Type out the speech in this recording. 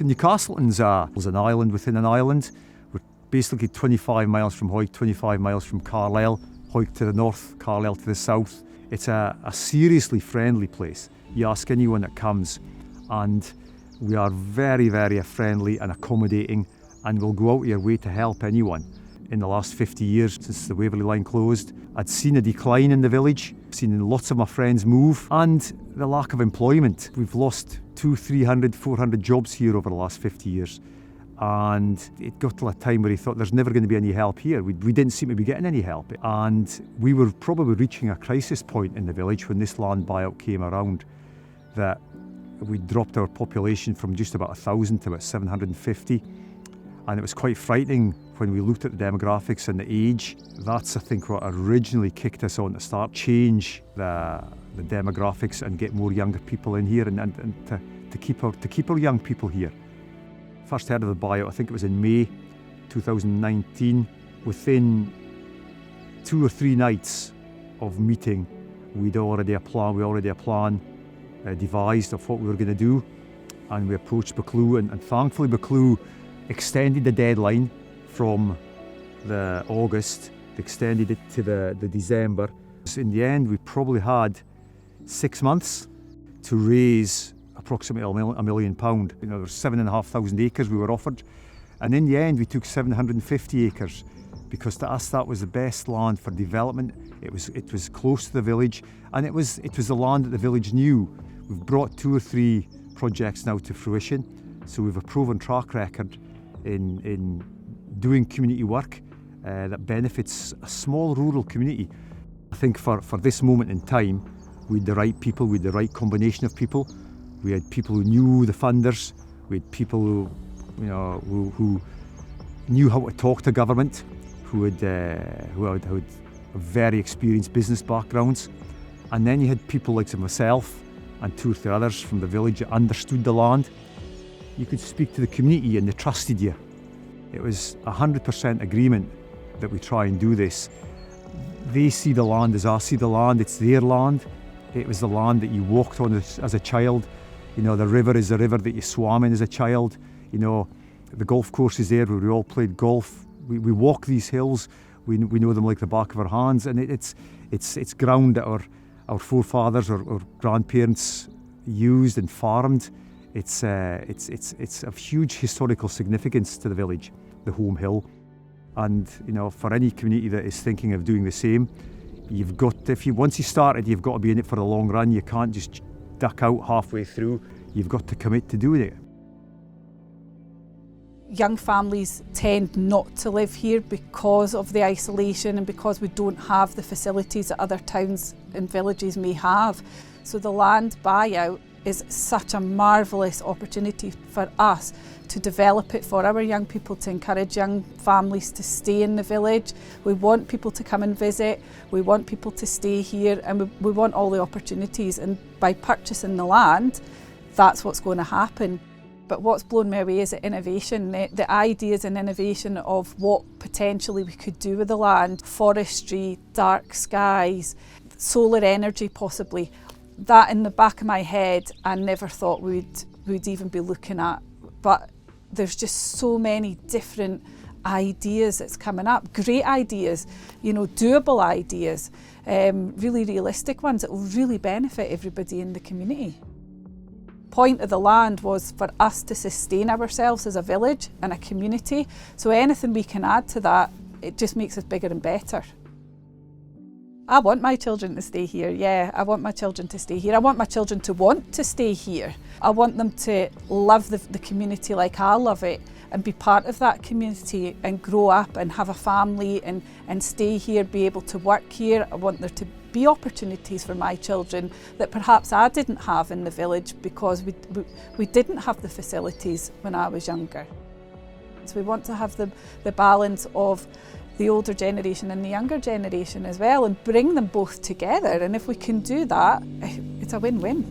Newcastleton's an island within an island. We're basically 25 miles from Hawick, 25 miles from Carlisle, Hawick to the north, Carlisle to the south. It's a seriously friendly place. You ask anyone that comes, and we are very, very friendly and accommodating, and we'll go out of your way to help anyone. In the last 50 years since the Waverley line closed, I'd seen a decline in the village, seen lots of my friends move, and the lack of employment. We've lost 200, 300, 400 jobs here over the last 50 years. And it got to a time where he thought there's never going to be any help here. We didn't seem to be getting any help. And we were probably reaching a crisis point in the village when this land buyout came around, that we dropped our population from just about 1,000 to about 750. And it was quite frightening when we looked at the demographics and the age. That's, I think, what originally kicked us on to start change the demographics and get more younger people in here and to keep our young people here. First heard of the buyout, I think it was in May 2019. Within 2 or 3 nights of meeting, we already a plan devised of what we were going to do, and we approached Buccleuch, and thankfully Buccleuch extended the deadline from the August, extended it to the December. In the end, we probably had 6 months to raise approximately £1 million. You know, there were 7,500 acres we were offered, and in the end we took 750 acres because to us that was the best land for development. It was close to the village, and it was the land that the village knew. We've brought 2 or 3 projects now to fruition, so we've a proven track record in doing community work that benefits a small rural community. I think for this moment in time, we had the right people, we had the right combination of people. We had people who knew the funders, we had people who knew how to talk to government, who had very experienced business backgrounds, and then you had people like myself and 2 or 3 others from the village that understood the land. You could speak to the community and they trusted you. It was 100% agreement that we try and do this. They see the land as I see the land. It's their land. It was the land that you walked on as a child. You know, the river is the river that you swam in as a child. You know, the golf course is there where we all played golf. We walk these hills. We know them like the back of our hands, and it's ground that our forefathers or grandparents used and farmed. It's of huge historical significance to the village, the Holm Hill. And you know, for any community that is thinking of doing the same, you've got, once you started, you've got to be in it for the long run. You can't just duck out halfway through. You've got to commit to doing it. Young families tend not to live here because of the isolation and because we don't have the facilities that other towns and villages may have. So the land buyout is such a marvellous opportunity for us to develop it for our young people, to encourage young families to stay in the village. We want people to come and visit, we want people to stay here, and we want all the opportunities, and by purchasing the land, that's what's going to happen. But what's blown me away is the innovation, the ideas and innovation of what potentially we could do with the land. Forestry, dark skies, solar energy possibly. That in the back of my head I never thought we'd even be looking at. But there's just so many different ideas that's coming up. Great ideas, you know, doable ideas, really realistic ones that will really benefit everybody in the community. Point of the land was for us to sustain ourselves as a village and a community. So anything we can add to that, it just makes us bigger and better. I want my children to stay here, yeah, I want my children to stay here. I want my children to want to stay here. I want them to love the community like I love it and be part of that community and grow up and have a family and stay here, be able to work here. I want there to be opportunities for my children that perhaps I didn't have in the village because we didn't have the facilities when I was younger. So we want to have the balance of the older generation and the younger generation as well, and bring them both together. And if we can do that, it's a win-win.